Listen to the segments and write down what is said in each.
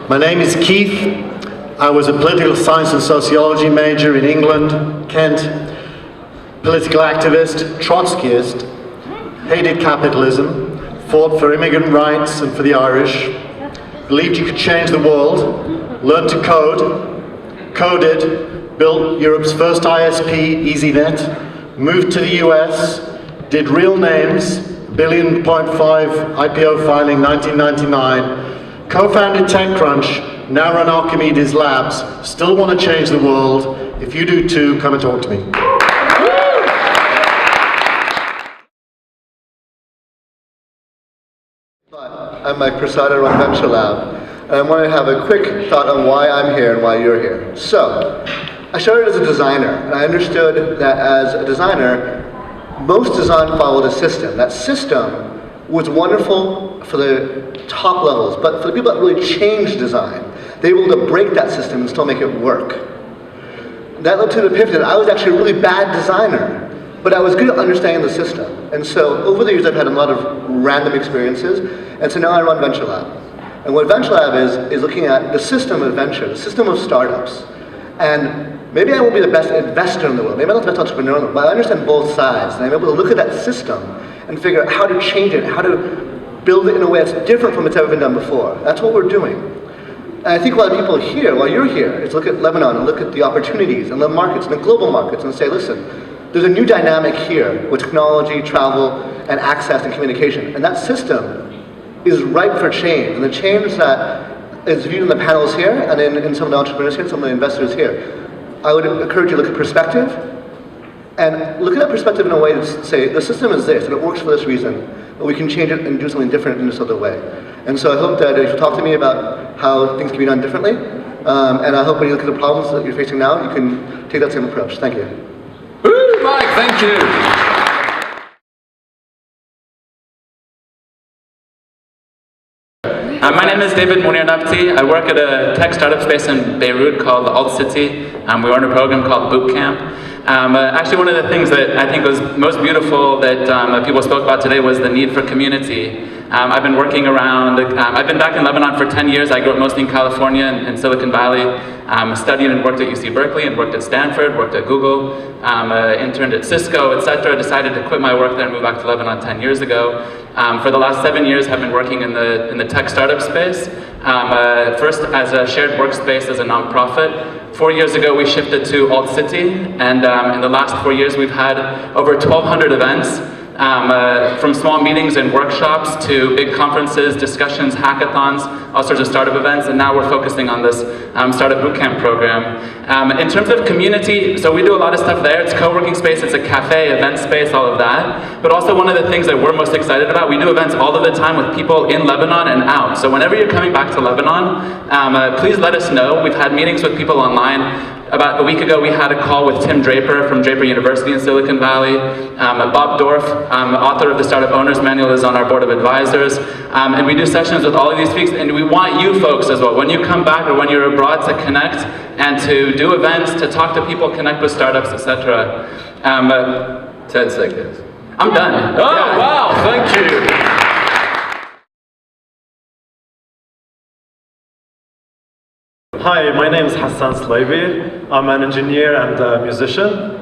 My name is Keith. I was a political science and sociology major in England, Kent, political activist, Trotskyist, hated capitalism, fought for immigrant rights and for the Irish, believed you could change the world, learned to code, coded, built Europe's first ISP, EasyNet, moved to the US, did Real Names, $1.5 billion IPO filing 1999, co-founded TechCrunch, now run Archimedes Labs, still want to change the world. If you do too, come and talk to me. I'm Mike Prasad, I run Venture Lab, and I want to have a quick thought on why I'm here and why you're here. So, I started as a designer, and I understood that as a designer, most design followed a system. That system was wonderful for the top levels, but for the people that really changed design, they were able to break that system and still make it work. That led to the pivot that I was actually a really bad designer, but I was good at understanding the system. And so over the years I've had a lot of random experiences, and so now I run Venture Lab. And what Venture Lab is looking at the system of venture, the system of startups. And maybe I won't be the best investor in the world, maybe I'm not the best entrepreneur in the world, but I understand both sides, and I'm able to look at that system and figure out how to change it, how to build it in a way that's different from what's ever been done before. That's what we're doing. And I think a lot of people here, while you're here, is look at Lebanon and look at the opportunities and the markets and the global markets and say, listen, there's a new dynamic here with technology, travel, and access and communication. And that system is ripe for change. And the change that is viewed in the panels here and in some of the entrepreneurs here, some of the investors here, I would encourage you to look at perspective and look at that perspective in a way to say, the system is this and it works for this reason, but we can change it and do something different in this other way. And so I hope that if you talk to me about how things can be done differently, and I hope when you look at the problems that you're facing now, you can take that same approach. Thank you. Woo, Mike, thank you. My name is David Munir Nabti. I work at a tech startup space in Beirut called Alt City. We run a program called Boot Camp. Actually, one of the things that I think was most beautiful that people spoke about today was the need for community. I've been working around, I've been back in Lebanon for 10 years. I grew up mostly in California and Silicon Valley. Studied and worked at UC Berkeley and worked at Stanford, worked at Google, interned at Cisco, etc. Decided to quit my work there and move back to Lebanon 10 years ago. For the last 7 years, I've been working in the tech startup space. First as a shared workspace as a nonprofit. 4 years ago, we shifted to Alt City, and in the last 4 years, we've had over 1,200 events. From small meetings and workshops to big conferences, discussions, hackathons, all sorts of startup events, and now we're focusing on this Startup Bootcamp program. In terms of community, so we do a lot of stuff there. It's co-working space, it's a cafe, event space, all of that. But also one of the things that we're most excited about, we do events all of the time with people in Lebanon and out. So whenever you're coming back to Lebanon, please let us know. We've had meetings with people online. About a week ago, we had a call with Tim Draper from Draper University in Silicon Valley. Bob Dorff, author of the Startup Owners Manual, is on our board of advisors. And we do sessions with all of these speakers, and we want you folks as well. When you come back or when you're abroad to connect and to do events, to talk to people, connect with startups, etc. 10 seconds. I'm done. Oh, yeah. Wow, thank you. Hi, my name is Hassan Slaibi. I'm an engineer and a musician.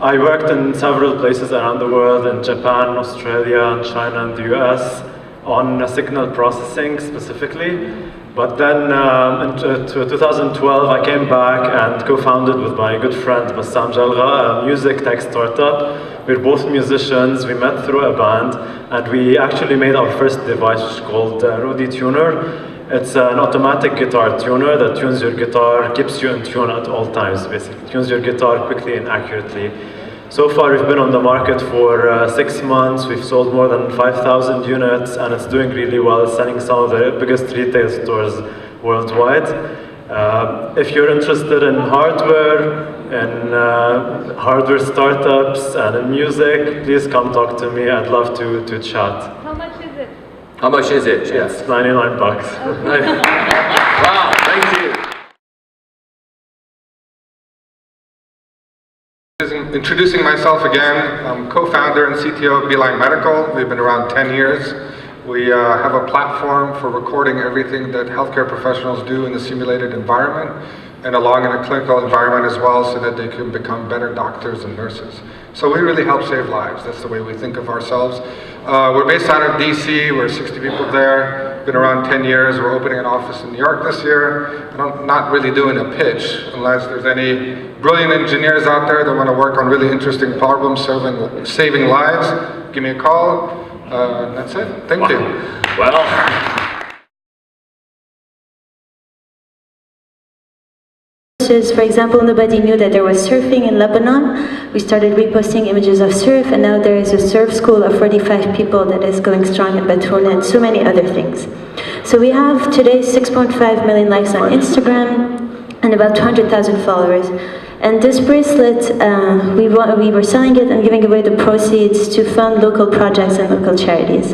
I worked in several places around the world, in Japan, Australia, China, and the US, on signal processing specifically. But then in 2012, I came back and co-founded with my good friend Bassam Jalgha a music tech startup. We're both musicians. We met through a band, and we actually made our first device called Rodi Tuner. It's an automatic guitar tuner that tunes your guitar, keeps you in tune at all times, basically. Tunes your guitar quickly and accurately. So far, we've been on the market for 6 months. We've sold more than 5,000 units, and it's doing really well, selling some of the biggest retail stores worldwide. If you're interested in hardware, in hardware startups, and in music, please come talk to me. I'd love to chat. How much is it? How much is it? It's $99. Wow, thank you. Introducing myself again, I'm co-founder and CTO of Beeline Medical. We've been around 10 years. We have a platform for recording everything that healthcare professionals do in a simulated environment and along in a clinical environment as well, so that they can become better doctors and nurses. So we really help save lives. That's the way we think of ourselves. We're based out of DC. We're 60 people there. Been around 10 years. We're opening an office in New York this year. I'm not really doing a pitch unless there's any brilliant engineers out there that want to work on really interesting problems saving lives. Give me a call. That's it. Thank you. Well. For example, nobody knew that there was surfing in Lebanon. We started reposting images of surf, and now there is a surf school of 45 people that is going strong in Batouna, and so many other things. So we have today 6.5 million likes on Instagram and about 200,000 followers. And this bracelet, we were selling it and giving away the proceeds to fund local projects and local charities.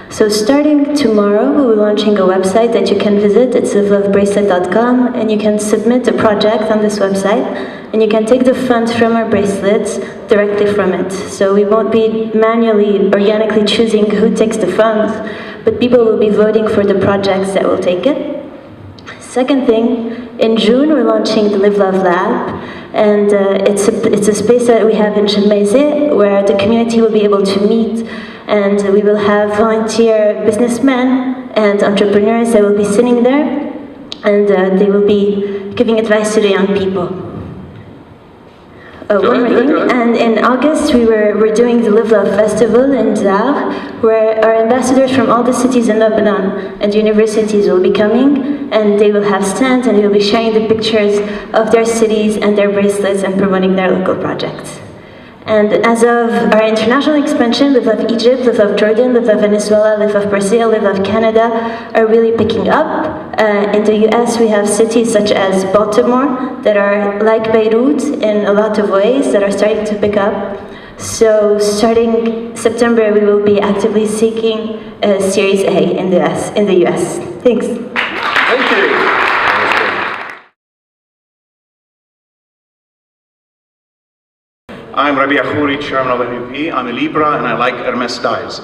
So starting tomorrow, we're launching a website that you can visit. It's livelovebracelet.com, and you can submit a project on this website, and you can take the funds from our bracelets directly from it. So we won't be manually, organically choosing who takes the funds, but people will be voting for the projects that will take it. Second thing, in June, we're launching the Live Love Lab, and it's a space that we have in Chemezé, where the community will be able to meet. And we will have volunteer businessmen and entrepreneurs that will be sitting there, and they will be giving advice to the young people. One more thing, and in August we're doing the Live Love Festival in Dar, where our ambassadors from all the cities in Lebanon and universities will be coming, and they will have stands, and we will be sharing the pictures of their cities and their bracelets and promoting their local projects. And as of our international expansion, Live Love Egypt, Live Love Jordan, Live Love Venezuela, Live Love Brazil, Live Love Canada are really picking up. In the US, we have cities such as Baltimore that are like Beirut in a lot of ways that are starting to pick up. So starting September, we will be actively seeking a Series A in the US. Thanks. Thank you. I'm Rabia Khouri, chairman of MEVP. I'm a Libra and I like Hermes ties.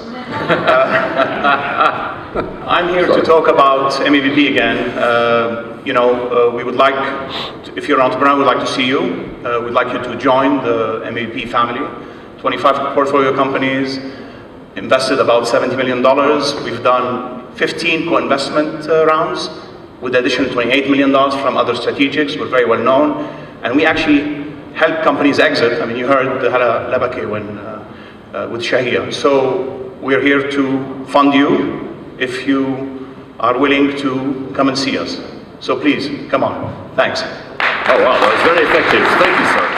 I'm here to talk about MEVP again. We would like, if you're an entrepreneur, we'd like to see you. We'd like you to join the MEVP family. 25 portfolio companies, invested about $70 million. We've done 15 co-investment rounds, with additional $28 million from other strategics. We're very well known. And we actually help companies exit. I mean, you heard the Hala Labaki with Shahia. So we're here to fund you if you are willing to come and see us. So please, come on. Thanks. Oh wow, that was very effective. Thank you, sir.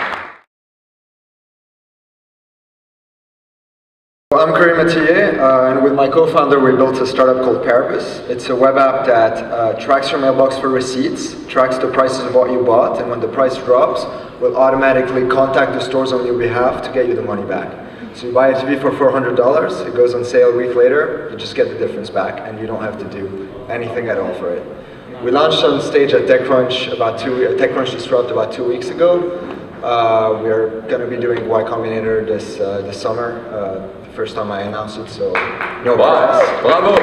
I'm Karim Atiye, and with my co-founder we built a startup called Paribus. It's a web app that tracks your mailbox for receipts, tracks the prices of what you bought, and when the price drops, will automatically contact the stores on your behalf to get you the money back. So you buy a TV for $400, it goes on sale a week later, you just get the difference back, and you don't have to do anything at all for it. We launched on stage at TechCrunch TechCrunch Disrupt about 2 weeks ago. We're going to be doing Y Combinator this summer. First time I announced it, so no press. Bravo!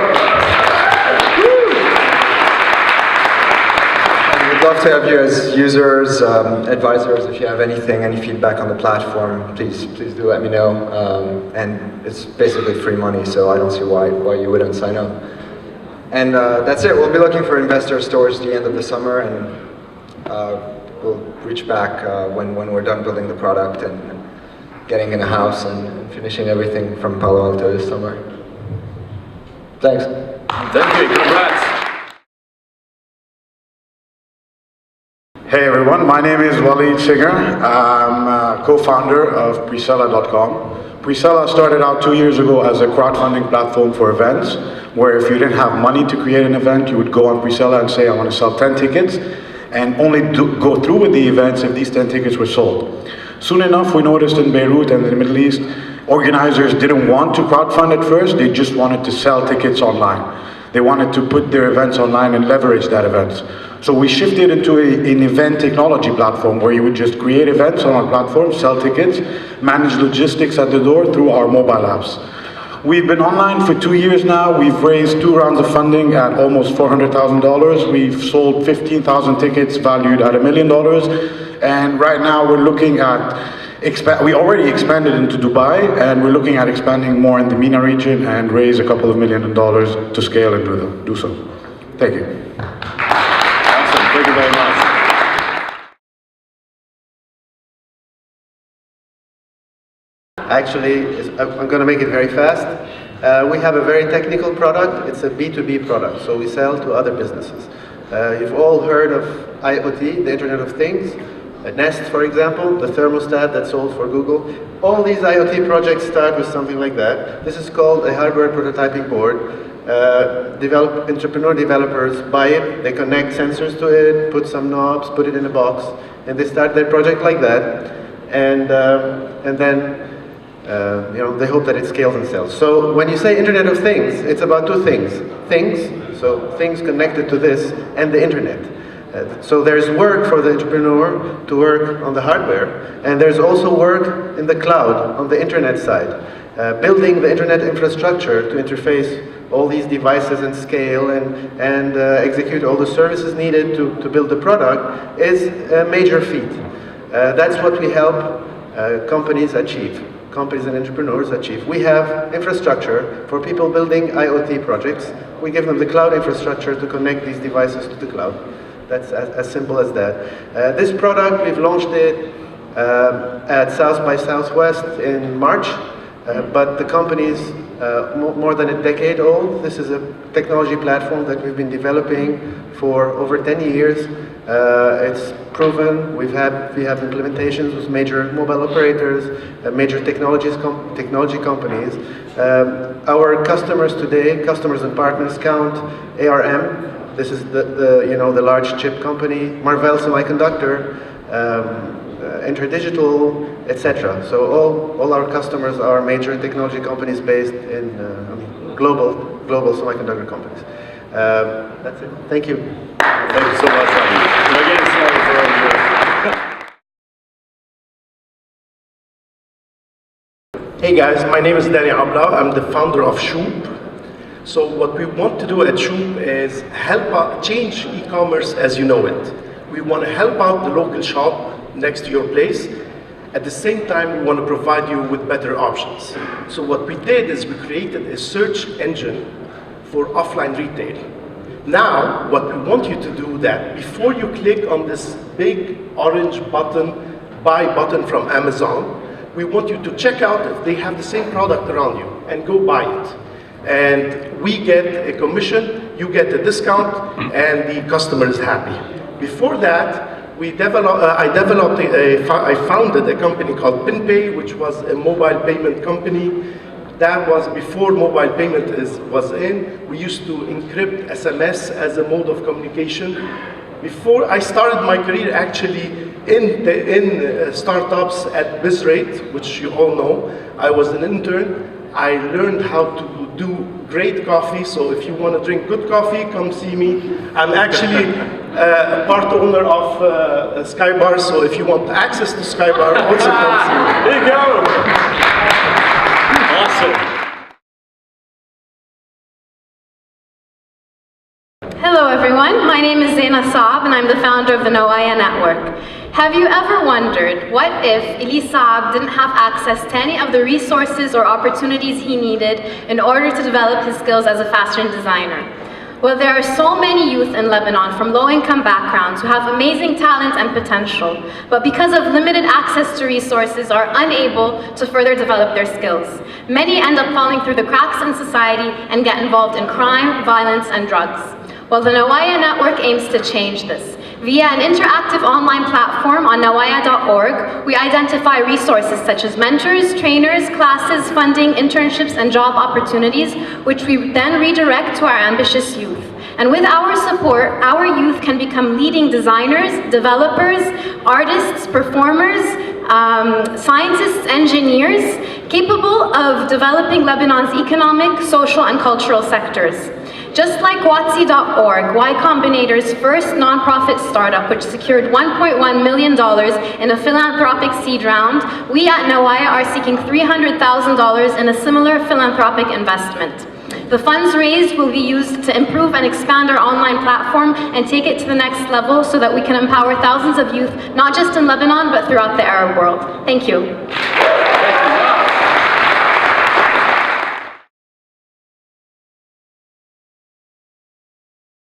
And we'd love to have you as users, advisors. If you have any feedback on the platform, please do let me know. And it's basically free money, so I don't see why you wouldn't sign up. And that's it. We'll be looking for investors towards the end of the summer, and we'll reach back when we're done building the product and getting in a house and finishing everything from Palo Alto this summer. Thanks. Thank you. Congrats. Hey everyone, my name is Waleed Singer. I'm co-founder of Presella.com. Presella started out 2 years ago as a crowdfunding platform for events, where if you didn't have money to create an event, you would go on Presella and say, I want to sell 10 tickets, and only go through with the events if these 10 tickets were sold. Soon enough, we noticed in Beirut and in the Middle East, organizers didn't want to crowdfund at first, they just wanted to sell tickets online. They wanted to put their events online and leverage that event. So we shifted into an event technology platform where you would just create events on our platform, sell tickets, manage logistics at the door through our mobile apps. We've been online for 2 years now. We've raised 2 rounds of funding at almost $400,000. We've sold 15,000 tickets valued at $1 million. And right now we're looking at we already expanded into Dubai, and we're looking at expanding more in the MENA region and raise a couple of $1 million to scale and do so. Thank you. Awesome. Thank you very much. Actually, I'm going to make it very fast. We have a very technical product. It's a B2B product, so we sell to other businesses. You've all heard of IoT, the Internet of Things. Nest, for example, the thermostat that's sold for Google. All these IoT projects start with something like that. This is called a hardware prototyping board. Entrepreneur developers buy it, they connect sensors to it, put some knobs, put it in a box, and they start their project like that. And then they hope that it scales and sells. So when you say Internet of Things, it's about 2 things. Things, so things connected to this, and the internet. So there's work for the entrepreneur to work on the hardware, and there's also work in the cloud, on the internet side. Building the internet infrastructure to interface all these devices and scale and execute all the services needed to build the product is a major feat. That's what we help companies achieve. Companies and entrepreneurs achieve. We have infrastructure for people building IoT projects. We give them the cloud infrastructure to connect these devices to the cloud. That's as simple as that. This product, we've launched it at South by Southwest in March, but the company's more than a decade old. This is a technology platform that we've been developing for over 10 years. It's proven. We have implementations with major mobile operators, major technology companies. Our customers today, customers and partners count ARM. This is the large chip company, Marvell Semiconductor, InterDigital, etc. So all our customers are major technology companies based in global semiconductor companies. That's it. Thank you. Thank you so much, Ravi. And again, sorry for all your... Hey guys, my name is Danny Abla. I'm the founder of Shoop. So what we want to do at Shoop is help change e-commerce as you know it. We want to help out the local shop next to your place. At the same time, we want to provide you with better options. So what we did is we created a search engine for offline retail. Now, what we want you to do that before you click on this big orange button, buy button from Amazon, we want you to check out if they have the same product around you and go buy it. And we get a commission, you get a discount, and the customer is happy. Before that, I founded a company called PinPay, which was a mobile payment company. That was before mobile payment was in. We used to encrypt SMS as a mode of communication. Before I started my career actually in startups at BizRate, which you all know, I was an intern. I learned how to do great coffee, so if you want to drink good coffee, come see me. I'm actually part owner of Skybar, so if you want access to Skybar, also come see me. There you go! Awesome. Hello everyone, my name is Zaina Saab and I'm the founder of the Nawaya Network. Have you ever wondered what if Eli Saab didn't have access to any of the resources or opportunities he needed in order to develop his skills as a fashion designer? Well, there are so many youth in Lebanon from low-income backgrounds who have amazing talent and potential, but because of limited access to resources are unable to further develop their skills. Many end up falling through the cracks in society and get involved in crime, violence, and drugs. Well, the Nawaya Network aims to change this. Via an interactive online platform on nawaya.org, we identify resources such as mentors, trainers, classes, funding, internships, and job opportunities, which we then redirect to our ambitious youth. And with our support, our youth can become leading designers, developers, artists, performers, scientists, engineers, capable of developing Lebanon's economic, social, and cultural sectors. Just like Watsi.org, Y Combinator's first nonprofit startup, which secured $1.1 million in a philanthropic seed round, we at Nawaya are seeking $300,000 in a similar philanthropic investment. The funds raised will be used to improve and expand our online platform and take it to the next level so that we can empower thousands of youth, not just in Lebanon, but throughout the Arab world. Thank you.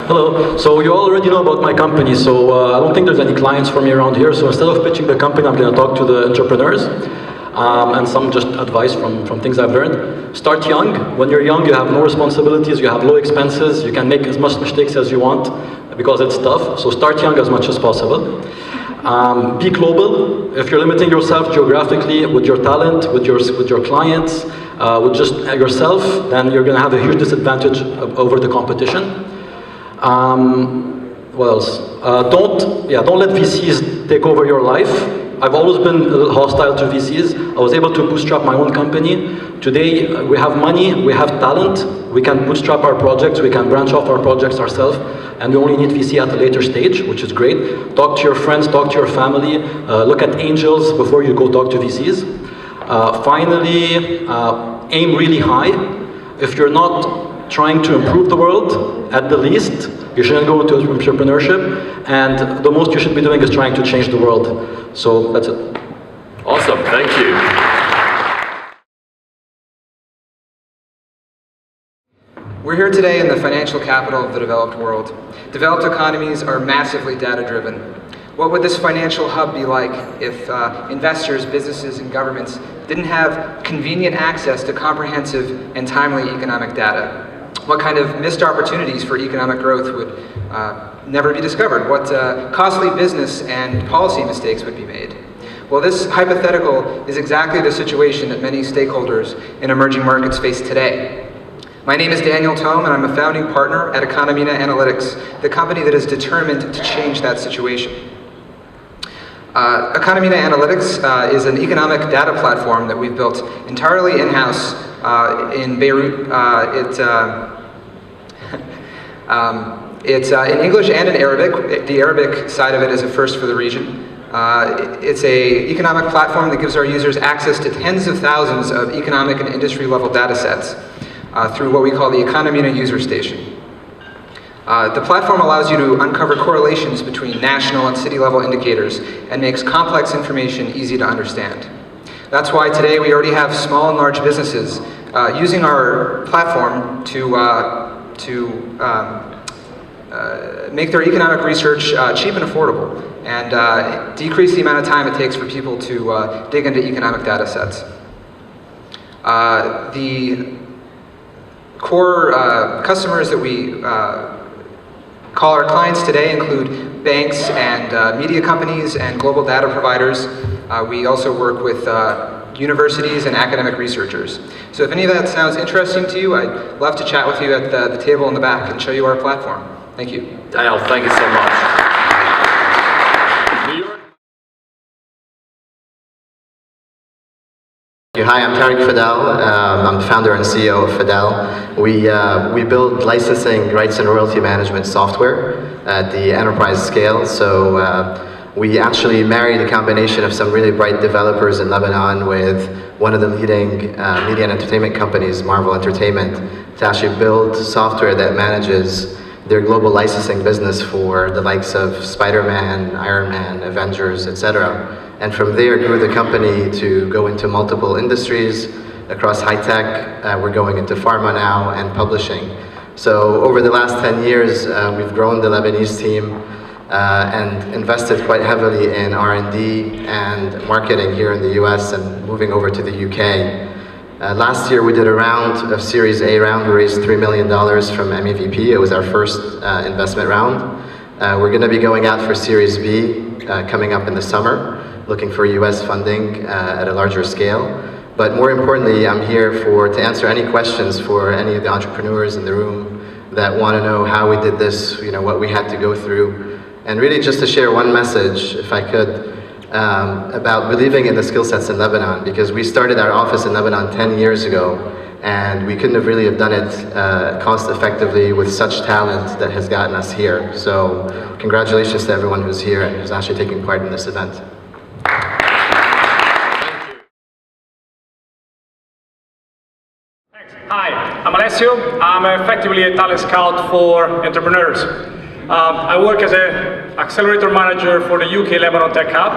Hello, so you already know about my company, so I don't think there's any clients for me around here, so instead of pitching the company, I'm going to talk to the entrepreneurs and some just advice from things I've learned. Start young. When you're young, you have no responsibilities, you have low expenses, you can make as much mistakes as you want because it's tough, so start young as much as possible. Be global. If you're limiting yourself geographically with your talent, with your clients, with just yourself, then you're going to have a huge disadvantage over the competition. What else? Don't let VCs take over your life. I've always been hostile to VCs. I was able to bootstrap my own company. Today, we have money, we have talent, we can bootstrap our projects, we can branch off our projects ourselves, and we only need VC at a later stage, which is great. Talk to your friends, talk to your family, look at angels before you go talk to VCs. Finally, aim really high. If you're not trying to improve the world, at the least, you shouldn't go into entrepreneurship, and the most you should be doing is trying to change the world. So that's it. Awesome, thank you. We're here today in the financial capital of the developed world. Developed economies are massively data-driven. What would this financial hub be like if investors, businesses, and governments didn't have convenient access to comprehensive and timely economic data? What kind of missed opportunities for economic growth would never be discovered? What costly business and policy mistakes would be made? Well, this hypothetical is exactly the situation that many stakeholders in emerging markets face today. My name is Daniel Tome, and I'm a founding partner at Economina Analytics, the company that is determined to change that situation. Economina Analytics is an economic data platform that we've built entirely in-house in Beirut. It's in English and in Arabic. The Arabic side of it is a first for the region. It's an economic platform that gives our users access to tens of thousands of economic and industry level data sets through what we call the Economina User Station. The platform allows you to uncover correlations between national and city level indicators and makes complex information easy to understand. That's why today we already have small and large businesses using our platform to make their economic research cheap and affordable, and decrease the amount of time it takes for people to dig into economic data sets. The core customers that we call our clients today include banks and media companies and global data providers. We also work with universities and academic researchers. So if any of that sounds interesting to you, I'd love to chat with you at the table in the back and show you our platform. Thank you. Daniel, thank you so much. Hi, I'm Tariq Fadel. I'm the founder and CEO of Fadel. We build licensing, rights, and royalty management software at the enterprise scale. So we actually married a combination of some really bright developers in Lebanon with one of the leading media and entertainment companies, Marvel Entertainment, to actually build software that manages their global licensing business for the likes of Spider-Man, Iron Man, Avengers, etc. And from there grew the company to go into multiple industries across high tech. We're going into pharma now and publishing. So over the last 10 years, we've grown the Lebanese team and invested quite heavily in R&D and marketing here in the US and moving over to the UK. Last year we did a round of Series A round. We raised $3 million from MEVP. It was our first investment round. We're going to be going out for Series B coming up in the summer, looking for US funding at a larger scale. But more importantly, I'm here to answer any questions for any of the entrepreneurs in the room that want to know how we did this, what we had to go through, and really just to share one message, if I could, about believing in the skill sets in Lebanon, because we started our office in Lebanon 10 years ago, And we couldn't have really have done it cost effectively with such talent that has gotten us here. So congratulations to everyone who's here and who's actually taking part in this event. Hi, I'm Alessio. I'm effectively a talent scout for entrepreneurs. I work as an accelerator manager for the UK Lebanon Tech Hub.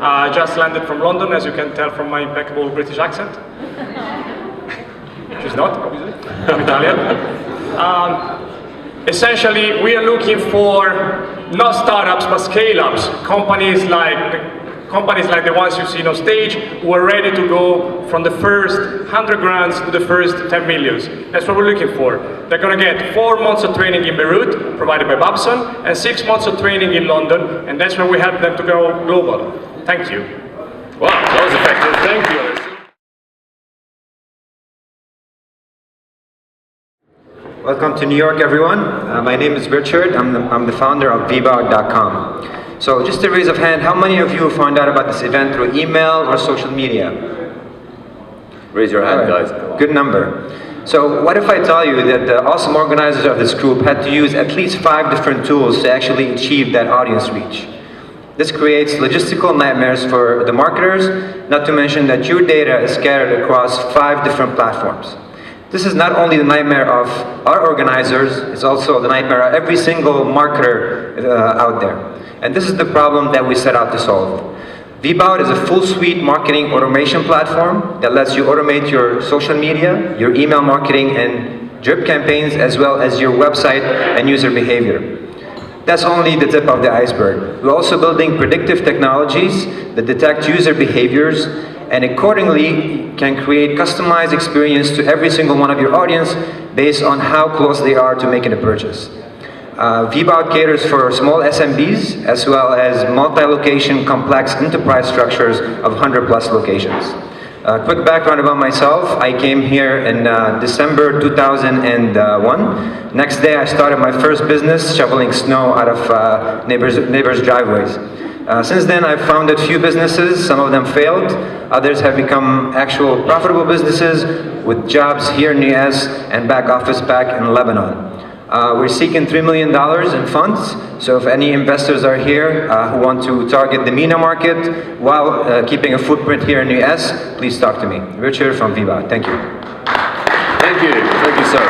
I just landed from London, as you can tell from my impeccable British accent. She's not, obviously. I'm Italian. Essentially, we are looking for not startups, but scale-ups. Companies like the ones you see on stage, who are ready to go from the first 100 grands to the first 10 millions. That's what we're looking for. They're going to get 4 months of training in Beirut, provided by Babson, and 6 months of training in London, and that's where we help them to go global. Thank you. Wow, that was effective. Thank you. Welcome to New York, everyone. My name is Richard. I'm the founder of vbout.com. So just a raise of hand, how many of you found out about this event through email or social media? Raise your hand, guys. Good number. So what if I tell you that the awesome organizers of this group had to use at least 5 different tools to actually achieve that audience reach? This creates logistical nightmares for the marketers, not to mention that your data is scattered across 5 different platforms. This is not only the nightmare of our organizers, it's also the nightmare of every single marketer out there. And this is the problem that we set out to solve. vbout is a full suite marketing automation platform that lets you automate your social media, your email marketing and drip campaigns, as well as your website and user behavior. That's only the tip of the iceberg. We're also building predictive technologies that detect user behaviors and accordingly can create customized experience to every single one of your audience based on how close they are to making a purchase. vbout caters for small SMBs as well as multi-location complex enterprise structures of 100+ locations. Quick background about myself, I came here in December 2001. Next day I started my first business shoveling snow out of neighbors' driveways. Since then I've founded few businesses, some of them failed, others have become actual profitable businesses with jobs here in the US and back office back in Lebanon. We're seeking $3 million in funds, so if any investors are here who want to target the MENA market while keeping a footprint here in the US, please talk to me. Richard from vbout. Thank you. Thank you. Thank you, sir.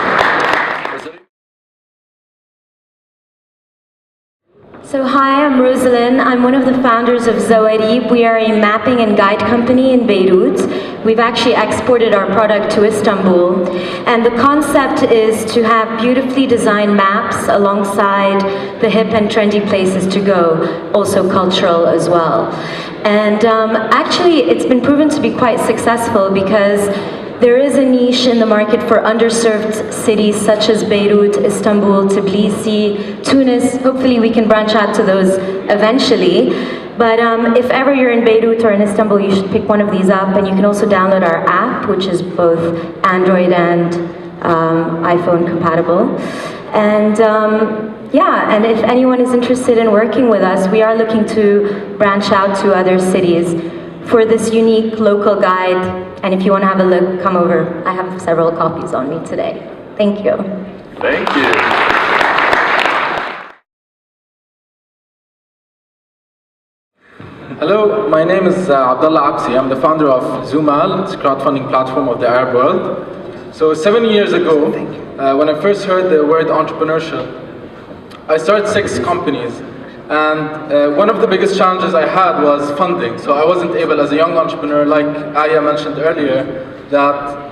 So hi, I'm Rosalind. I'm one of the founders of Zawarib. We are a mapping and guide company in Beirut. We've actually exported our product to Istanbul. And the concept is to have beautifully designed maps alongside the hip and trendy places to go, also cultural as well. And actually, it's been proven to be quite successful because there is a niche in the market for underserved cities such as Beirut, Istanbul, Tbilisi, Tunis. Hopefully we can branch out to those eventually. But if ever you're in Beirut or in Istanbul, you should pick one of these up. And you can also download our app, which is both Android and iPhone compatible. And yeah, and if anyone is interested in working with us, we are looking to branch out to other cities for this unique local guide. And if you want to have a look, come over. I have several copies on me today. Thank you. Thank you. Hello, my name is Abdullah Absi. I'm the founder of Zoomal. It's a crowdfunding platform of the Arab world. So 7 years ago, when I first heard the word entrepreneurship, I started 6 companies. And one of the biggest challenges I had was funding. So I wasn't able, as a young entrepreneur, like Aya mentioned earlier, that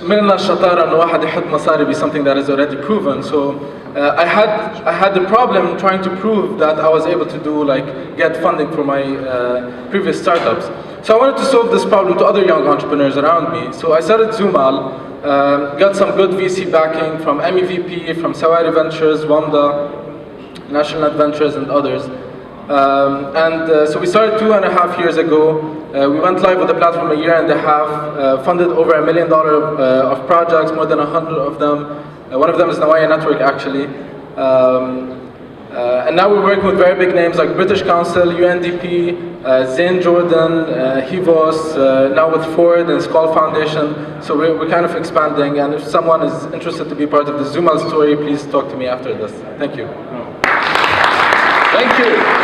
من الشطارة إنه واحد يحط مصاري be something that is already proven. So I had the problem trying to prove that I was able to get funding for my previous startups. So I wanted to solve this problem to other young entrepreneurs around me. So I started Zoomal, got some good VC backing from MEVP, from Sawari Ventures, Wanda, National Adventures and others. So we started 2.5 years ago. We went live with the platform 1.5 years, funded over $1 million of projects, more than 100 of them. One of them is Nawaya Network, actually. And now we're working with very big names like British Council, UNDP, Zane Jordan, Hivos, now with Ford and Skull Foundation. So we're kind of expanding, and if someone is interested to be part of the Zumal story, please talk to me after this. Thank you. Thank you.